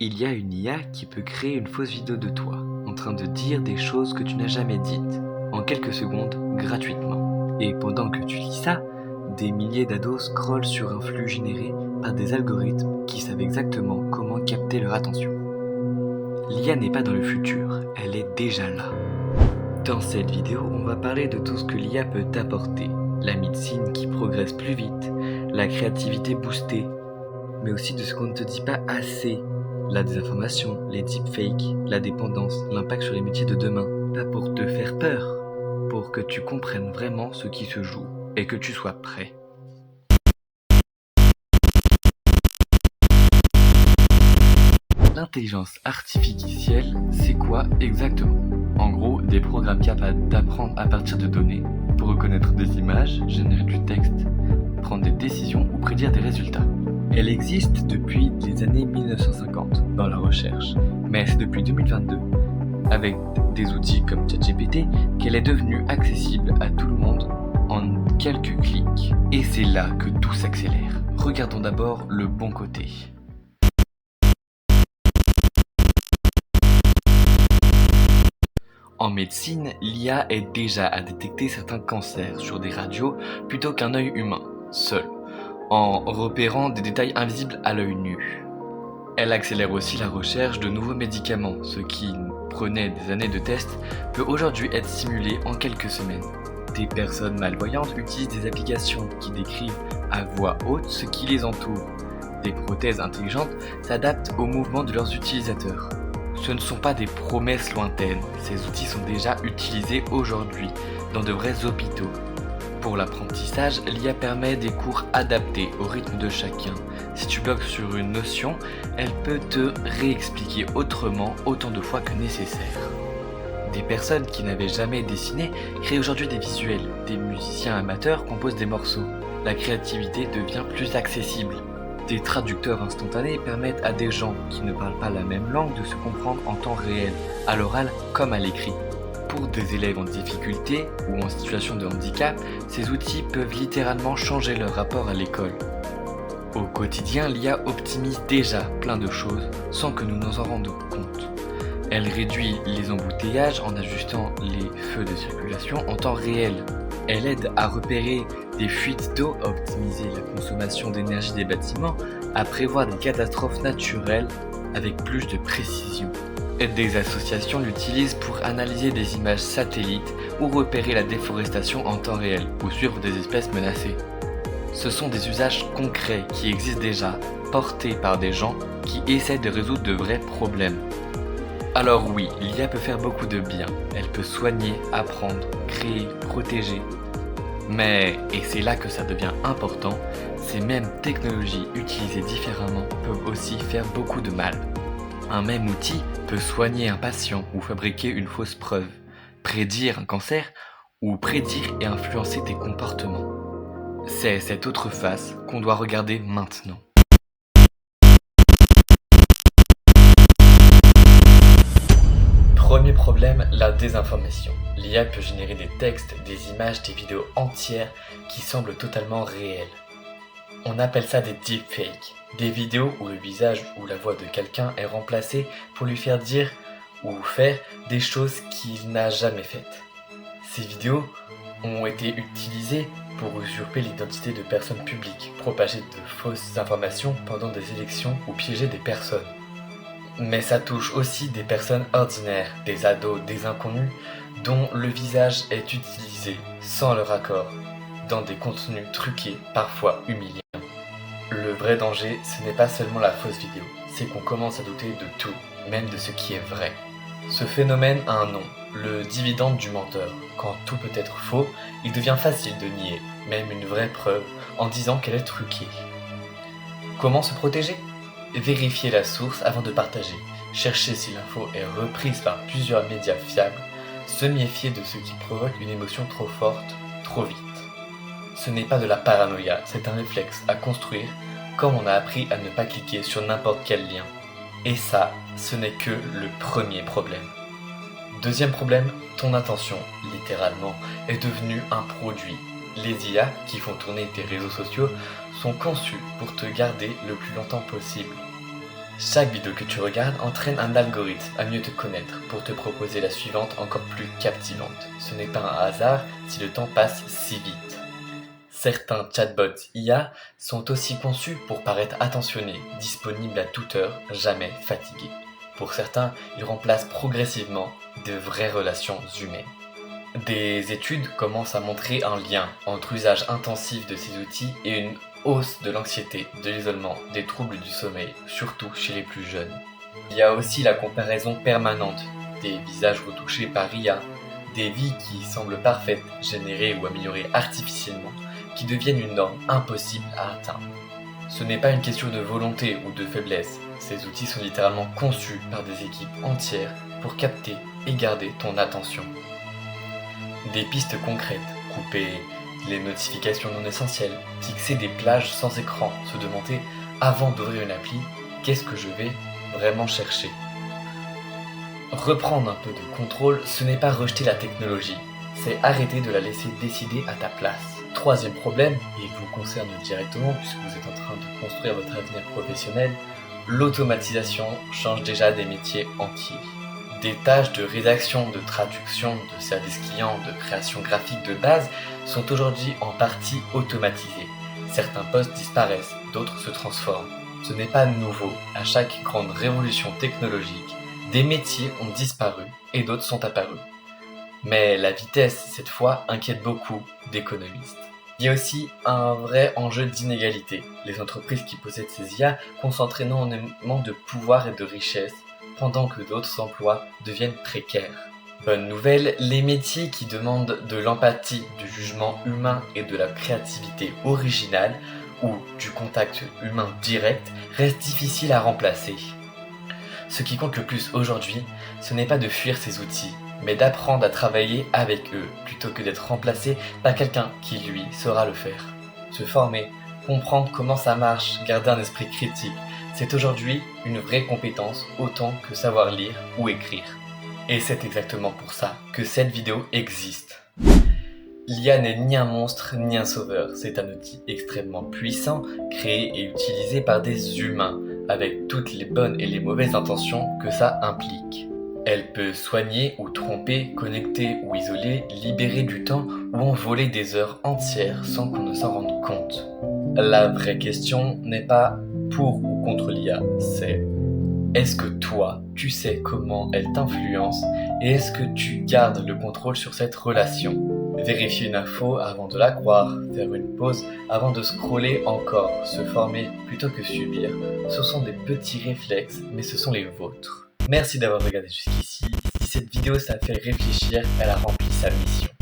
Il y a une IA qui peut créer une fausse vidéo de toi, en train de dire des choses que tu n'as jamais dites, en quelques secondes, gratuitement. Et pendant que tu lis ça, des milliers d'ados scrollent sur un flux généré par des algorithmes qui savent exactement comment capter leur attention. L'IA n'est pas dans le futur, elle est déjà là. Dans cette vidéo, on va parler de tout ce que l'IA peut t'apporter. La médecine qui progresse plus vite, la créativité boostée, mais aussi de ce qu'on ne te dit pas assez. La désinformation, les deepfakes, la dépendance, l'impact sur les métiers de demain. Pas pour te faire peur, pour que tu comprennes vraiment ce qui se joue et que tu sois prêt. L'intelligence artificielle, c'est quoi exactement? En gros, des programmes capables d'apprendre à partir de données pour reconnaître des images, générer du texte, prendre des décisions ou prédire des résultats. Elle existe depuis les années 1950 dans la recherche, mais c'est depuis 2022, avec des outils comme ChatGPT, qu'elle est devenue accessible à tout le monde en quelques clics. Et c'est là que tout s'accélère. Regardons d'abord le bon côté. En médecine, l'IA aide déjà à détecter certains cancers sur des radios plutôt qu'un œil humain, seul, en repérant des détails invisibles à l'œil nu. Elle accélère aussi la recherche de nouveaux médicaments, ce qui prenait des années de tests peut aujourd'hui être simulé en quelques semaines. Des personnes malvoyantes utilisent des applications qui décrivent à voix haute ce qui les entoure. Des prothèses intelligentes s'adaptent aux mouvements de leurs utilisateurs. Ce ne sont pas des promesses lointaines, ces outils sont déjà utilisés aujourd'hui dans de vrais hôpitaux. Pour l'apprentissage, l'IA permet des cours adaptés au rythme de chacun. Si tu bloques sur une notion, elle peut te réexpliquer autrement autant de fois que nécessaire. Des personnes qui n'avaient jamais dessiné créent aujourd'hui des visuels. Des musiciens amateurs composent des morceaux. La créativité devient plus accessible. Des traducteurs instantanés permettent à des gens qui ne parlent pas la même langue de se comprendre en temps réel, à l'oral comme à l'écrit. Pour des élèves en difficulté ou en situation de handicap, ces outils peuvent littéralement changer leur rapport à l'école. Au quotidien, l'IA optimise déjà plein de choses sans que nous nous en rendions compte. Elle réduit les embouteillages en ajustant les feux de circulation en temps réel. Elle aide à repérer des fuites d'eau, à optimiser la consommation d'énergie des bâtiments, à prévoir des catastrophes naturelles avec plus de précision. Des associations l'utilisent pour analyser des images satellites ou repérer la déforestation en temps réel ou suivre des espèces menacées. Ce sont des usages concrets qui existent déjà, portés par des gens qui essaient de résoudre de vrais problèmes. Alors oui, l'IA peut faire beaucoup de bien. Elle peut soigner, apprendre, créer, protéger. Mais, et c'est là que ça devient important, ces mêmes technologies utilisées différemment peuvent aussi faire beaucoup de mal. Un même outil peut soigner un patient ou fabriquer une fausse preuve, prédire un cancer ou prédire et influencer tes comportements. C'est cette autre face qu'on doit regarder maintenant. Premier problème, la désinformation. L'IA peut générer des textes, des images, des vidéos entières qui semblent totalement réelles. On appelle ça des deepfakes, des vidéos où le visage ou la voix de quelqu'un est remplacé pour lui faire dire ou faire des choses qu'il n'a jamais faites. Ces vidéos ont été utilisées pour usurper l'identité de personnes publiques, propager de fausses informations pendant des élections ou piéger des personnes. Mais ça touche aussi des personnes ordinaires, des ados, des inconnus, dont le visage est utilisé sans leur accord, dans des contenus truqués, parfois humiliants. Le vrai danger, ce n'est pas seulement la fausse vidéo, c'est qu'on commence à douter de tout, même de ce qui est vrai. Ce phénomène a un nom, le dividende du menteur. Quand tout peut être faux, il devient facile de nier, même une vraie preuve, en disant qu'elle est truquée. Comment se protéger ? Vérifier la source avant de partager, chercher si l'info est reprise par plusieurs médias fiables, se méfier de ce qui provoque une émotion trop forte, trop vite. Ce n'est pas de la paranoïa, c'est un réflexe à construire, comme on a appris à ne pas cliquer sur n'importe quel lien. Et ça, ce n'est que le premier problème. Deuxième problème, ton attention, littéralement, est devenue un produit. Les IA qui font tourner tes réseaux sociaux sont conçus pour te garder le plus longtemps possible. Chaque vidéo que tu regardes entraîne un algorithme à mieux te connaître pour te proposer la suivante encore plus captivante. Ce n'est pas un hasard si le temps passe si vite. Certains chatbots IA sont aussi conçus pour paraître attentionnés, disponibles à toute heure, jamais fatigués. Pour certains, ils remplacent progressivement de vraies relations humaines. Des études commencent à montrer un lien entre l'usage intensif de ces outils et une hausse de l'anxiété, de l'isolement, des troubles du sommeil, surtout chez les plus jeunes. Il y a aussi la comparaison permanente des visages retouchés par IA, des vies qui semblent parfaites, générées ou améliorées artificiellement, qui deviennent une norme impossible à atteindre. Ce n'est pas une question de volonté ou de faiblesse, ces outils sont littéralement conçus par des équipes entières pour capter et garder ton attention. Des pistes concrètes, couper les notifications non essentielles, fixer des plages sans écran, se demander avant d'ouvrir une appli, qu'est-ce que je vais vraiment chercher. Reprendre un peu de contrôle, ce n'est pas rejeter la technologie, c'est arrêter de la laisser décider à ta place. Troisième problème, et qui vous concerne directement puisque vous êtes en train de construire votre avenir professionnel, l'automatisation change déjà des métiers entiers. Des tâches de rédaction, de traduction, de service client, de création graphique de base sont aujourd'hui en partie automatisées. Certains postes disparaissent, d'autres se transforment. Ce n'est pas nouveau, à chaque grande révolution technologique, des métiers ont disparu et d'autres sont apparus. Mais la vitesse, cette fois, inquiète beaucoup d'économistes. Il y a aussi un vrai enjeu d'inégalité. Les entreprises qui possèdent ces IA concentrent énormément de pouvoir et de richesse, pendant que d'autres emplois deviennent précaires. Bonne nouvelle, les métiers qui demandent de l'empathie, du jugement humain et de la créativité originale, ou du contact humain direct, restent difficiles à remplacer. Ce qui compte le plus aujourd'hui, ce n'est pas de fuir ces outils, mais d'apprendre à travailler avec eux, plutôt que d'être remplacé par quelqu'un qui, lui, saura le faire. Se former, comprendre comment ça marche, garder un esprit critique, c'est aujourd'hui une vraie compétence autant que savoir lire ou écrire. Et c'est exactement pour ça que cette vidéo existe. L'IA n'est ni un monstre ni un sauveur, c'est un outil extrêmement puissant, créé et utilisé par des humains, avec toutes les bonnes et les mauvaises intentions que ça implique. Elle peut soigner ou tromper, connecter ou isoler, libérer du temps ou en voler des heures entières sans qu'on ne s'en rende compte. La vraie question n'est pas pour ou contre l'IA, c'est est-ce que toi, tu sais comment elle t'influence et est-ce que tu gardes le contrôle sur cette relation? Vérifier une info avant de la croire, faire une pause avant de scroller encore, se former plutôt que subir. Ce sont des petits réflexes, mais ce sont les vôtres. Merci d'avoir regardé jusqu'ici. Si cette vidéo t'a fait réfléchir, elle a rempli sa mission.